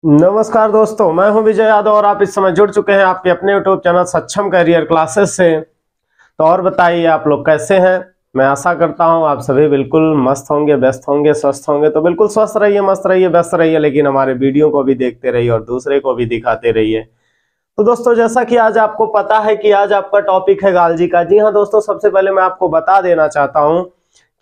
नमस्कार दोस्तों, मैं हूं विजय यादव और आप इस समय जुड़ चुके हैं आपके अपने यूट्यूब चैनल सक्षम करियर क्लासेस से। तो और बताइए आप लोग कैसे हैं। मैं आशा करता हूं आप सभी बिल्कुल मस्त होंगे, व्यस्त होंगे, स्वस्थ होंगे। तो बिल्कुल स्वस्थ रहिए, मस्त रहिए, व्यस्त रहिए, लेकिन हमारे वीडियो को भी देखते रहिए और दूसरे को भी दिखाते रहिए। तो दोस्तों, जैसा कि आज आपको पता है कि आज आपका टॉपिक है गाल्जी का। जी हाँ दोस्तों, सबसे पहले मैं आपको बता देना चाहता हूं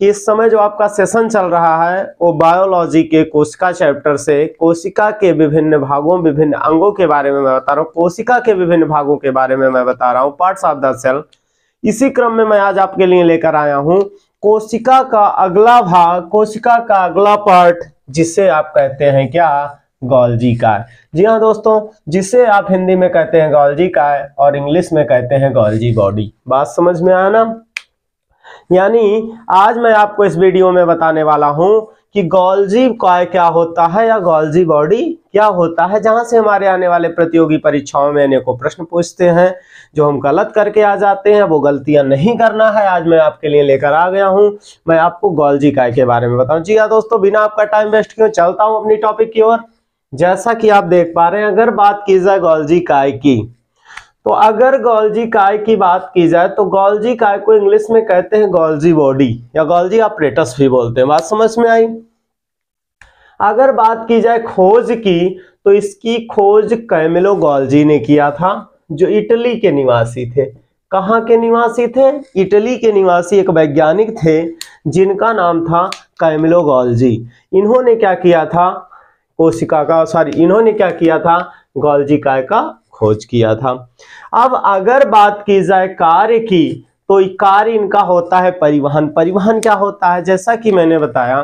कि इस समय जो आपका सेशन चल रहा है वो बायोलॉजी के कोशिका चैप्टर से कोशिका के विभिन्न भागों, विभिन्न अंगों के बारे में मैं बता रहा हूँ। कोशिका के विभिन्न भागों के बारे में मैं बता रहा हूँ, पार्ट्स ऑफ द सेल। इसी क्रम में मैं आज आपके लिए लेकर आया हूँ कोशिका का अगला भाग, कोशिका का अगला पार्ट, जिसे आप कहते हैं क्या, गोल्जी काय। जी हाँ दोस्तों, जिसे आप हिंदी में कहते हैं गोल्जी काय और इंग्लिश में कहते हैं गोल्जी बॉडी। बात समझ में आया ना। यानी आज मैं आपको इस वीडियो में बताने वाला हूं कि गोल्जी काय क्या होता है या गोल्जी बॉडी क्या होता है, जहां से हमारे आने वाले प्रतियोगी परीक्षाओं में अनेकों प्रश्न पूछते हैं। जो हम गलत करके आ जाते हैं वो गलतियां नहीं करना है, आज मैं आपके लिए लेकर आ गया हूं। मैं आपको गोल्जी काय के बारे में बताऊं। जी हाँ दोस्तों, बिना आपका टाइम वेस्ट किए चलता हूं अपनी टॉपिक की ओर। जैसा कि आप देख पा रहे हैं, अगर बात की जाए गोल्जी काय की, तो अगर गोल्जी काय की बात की जाए तो गोल्जी काय को इंग्लिश में कहते हैं गोल्जी बॉडी या गोल्जी ऑपरेटस भी बोलते हैं। बात समझ में आई। अगर बात की जाए खोज की, तो इसकी खोज कैमिलो गोल्जी ने किया था, जो इटली के निवासी थे। कहाँ के निवासी थे? इटली के निवासी एक वैज्ञानिक थे जिनका नाम था कैमिलो गोल्जी। इन्होंने क्या किया था, इन्होंने क्या किया था, गोल्जी काय का खोज किया था। अब अगर बात की जाए कार्य की, तो कार्य इनका होता है परिवहन। परिवहन क्या होता है, जैसा कि मैंने बताया,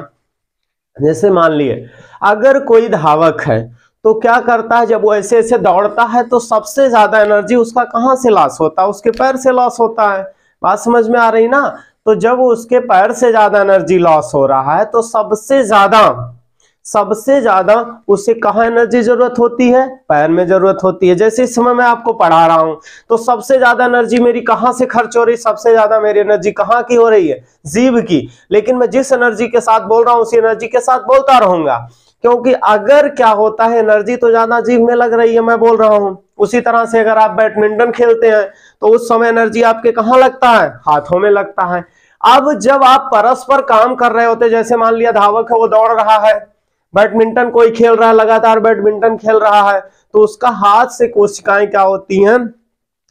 जैसे मान लिए अगर कोई धावक है तो क्या करता है, जब वो ऐसे ऐसे दौड़ता है तो सबसे ज्यादा एनर्जी उसका कहां से लॉस होता है, उसके पैर से लॉस होता है। बात समझ में आ रही ना। तो जब उसके पैर से ज्यादा एनर्जी लॉस हो रहा है तो सबसे ज्यादा उसे कहां एनर्जी जरूरत होती है, पैर में जरूरत होती है। जैसे इस समय मैं आपको पढ़ा रहा हूं तो सबसे ज्यादा एनर्जी मेरी कहां से खर्च हो रही, सबसे ज्यादा मेरी एनर्जी कहां की हो रही है, जीभ की। लेकिन मैं जिस एनर्जी के साथ बोल रहा हूं उसी एनर्जी के साथ बोलता रहूंगा, क्योंकि अगर क्या होता है, एनर्जी तो ज्यादा जीभ में लग रही है, मैं बोल रहा हूं। उसी तरह से अगर आप बैडमिंटन खेलते हैं तो उस समय एनर्जी आपके कहां लगता है, हाथों में लगता है। अब जब आप परस्पर काम कर रहे होते, जैसे मान लिया धावक है, वो दौड़ रहा है, बैडमिंटन कोई खेल रहा है, लगातार बैडमिंटन खेल रहा है, तो उसका हाथ से कोशिकाएं क्या होती हैं,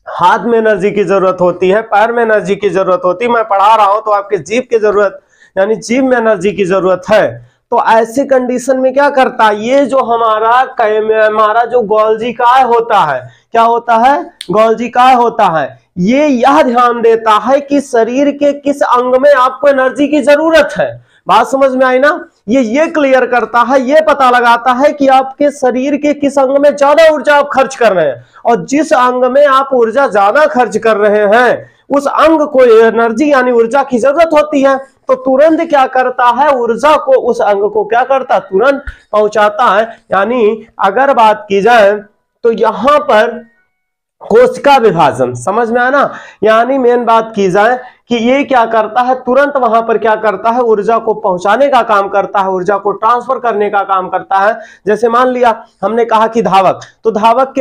हाथ में एनर्जी की जरूरत होती है, पैर में एनर्जी की जरूरत होती है। मैं पढ़ा रहा हूं तो आपके जीभ की जरूरत, यानी जीभ में एनर्जी की जरूरत है। तो ऐसी कंडीशन में क्या करता है, ये जो हमारा जो गोल्जी काय होता है, क्या होता है, गोल्जी काय होता है, ये यह ध्यान देता है कि शरीर के किस अंग में आपको एनर्जी की जरूरत है। बात समझ में आई ना। ये क्लियर करता है, ये पता लगाता है कि आपके शरीर के किस अंग में ज्यादा ऊर्जा आप खर्च कर रहे हैं, और जिस अंग में आप ऊर्जा ज्यादा खर्च कर रहे हैं उस अंग को एनर्जी यानी ऊर्जा की जरूरत होती है। तो तुरंत क्या करता है, ऊर्जा को उस अंग को क्या करता है, तुरंत पहुंचाता है। यानी अगर बात की जाए तो यहां पर कोशिका विभाजन, समझ में आया ना। यानी मेन बात की जाए कि ये क्या करता है, तुरंत वहां पर क्या करता है, ऊर्जा को पहुंचाने का काम करता है, ऊर्जा को ट्रांसफर करने का काम करता है। जैसे मान लिया हमने कहा कि धावक, तो धावक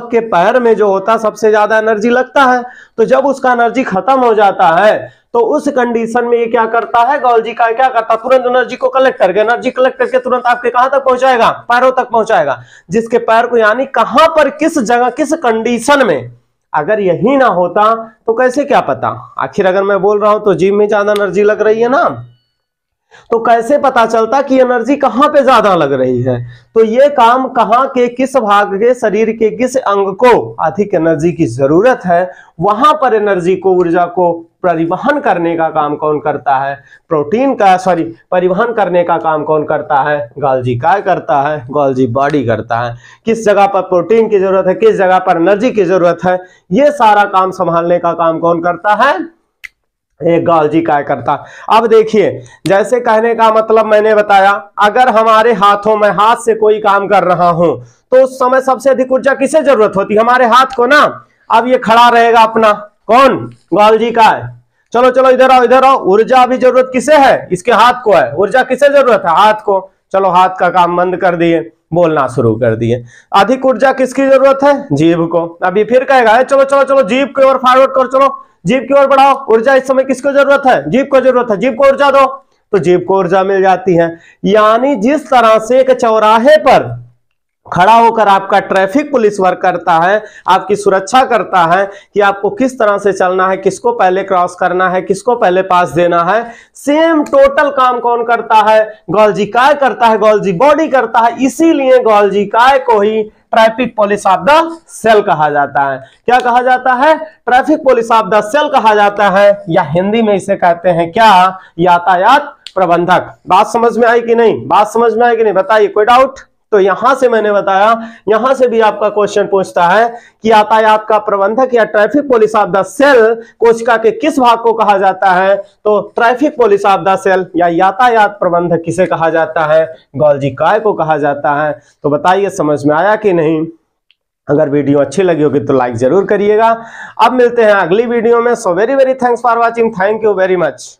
के पैर में जो होता है सबसे ज्यादा एनर्जी लगता है। तो जब उसका एनर्जी खत्म हो जाता है तो उस कंडीशन में ये क्या करता है, गोल्जी काय क्या करता है, तुरंत एनर्जी को कलेक्ट करके तुरंत आपके कहां तक पहुंचाएगा, पैरों तक पहुंचाएगा, जिसके पैर को, यानी कहां पर, किस जगह, किस कंडीशन में। अगर यही ना होता तो कैसे क्या पता, आखिर अगर मैं बोल रहा हूं तो जिम में ज्यादा एनर्जी लग रही है ना, तो कैसे पता चलता कि एनर्जी कहां पे ज्यादा लग रही है। तो ये काम कहां के, किस भाग के शरीर के किस अंग को अधिक एनर्जी की जरूरत है, वहां पर एनर्जी को, ऊर्जा को परिवहन करने का काम कौन करता है, परिवहन करने का काम कौन करता है, गोल्जी काय करता है, गोल्जी बॉडी करता है। किस जगह पर प्रोटीन की जरूरत है, किस जगह पर एनर्जी की जरूरत है, ये सारा काम संभालने का काम कौन करता है, एक गोल्जी काय करता। अब देखिए, जैसे कहने का मतलब मैंने बताया, अगर हमारे हाथों में, हाथ से कोई काम कर रहा हूं तो उस समय सबसे अधिक ऊर्जा किसे जरूरत होती है, हमारे हाथ को ना। अब ये खड़ा रहेगा अपना, कौन, गोल्जी काय। चलो इधर आओ, ऊर्जा अभी जरूरत किसे है, इसके हाथ को है। ऊर्जा किसे जरूरत है, हाथ को। चलो हाथ का काम बंद कर दिए, बोलना शुरू कर दिए। अधिक ऊर्जा किसकी जरूरत है? जीभ को। अभी फिर कहेगा चलो चलो चलो जीभ की ओर फॉरवर्ड करो, चलो जीभ की ओर बढ़ाओ। ऊर्जा इस समय किसको जरूरत है? जीभ को जरूरत है, जीभ को ऊर्जा दो, तो जीभ को ऊर्जा मिल जाती है। यानी जिस तरह से एक चौराहे पर खड़ा होकर आपका ट्रैफिक पुलिस वर्क करता है, आपकी सुरक्षा करता है कि आपको किस तरह से चलना है, किसको पहले क्रॉस करना है, किसको पहले पास देना है, सेम टोटल काम कौन करता है? गोल्जी काय करता है, गोल्जी बॉडी करता है। इसीलिए गोल्जी काय को ही traffic police of the cell कहा जाता है। क्या कहा जाता है? Traffic police of the cell कहा जाता है, या हिंदी में इसे कहते हैं क्या? यातायात प्रबंधक। बात समझ में आई कि नहीं? बात समझ में आई कि नहीं? बताइए, कोई डाउट? तो यहां से मैंने बताया, यहां से भी आपका क्वेश्चन पूछता है कि यातायात का प्रबंधक या traffic police of the cell कोशिका के किस भाग को कहा जाता है? तो traffic police of the cell या यातायात प्रबंधक किसे कहा जाता है? गोल्जी काय को कहा जाता है। तो बताइए समझ में आया कि नहीं? अगर वीडियो अच्छी लगी होगी तो लाइक जरूर करिएगा। अब मिलते हैं अगली वीडियो में। So very very thanks for watching, thank you very much.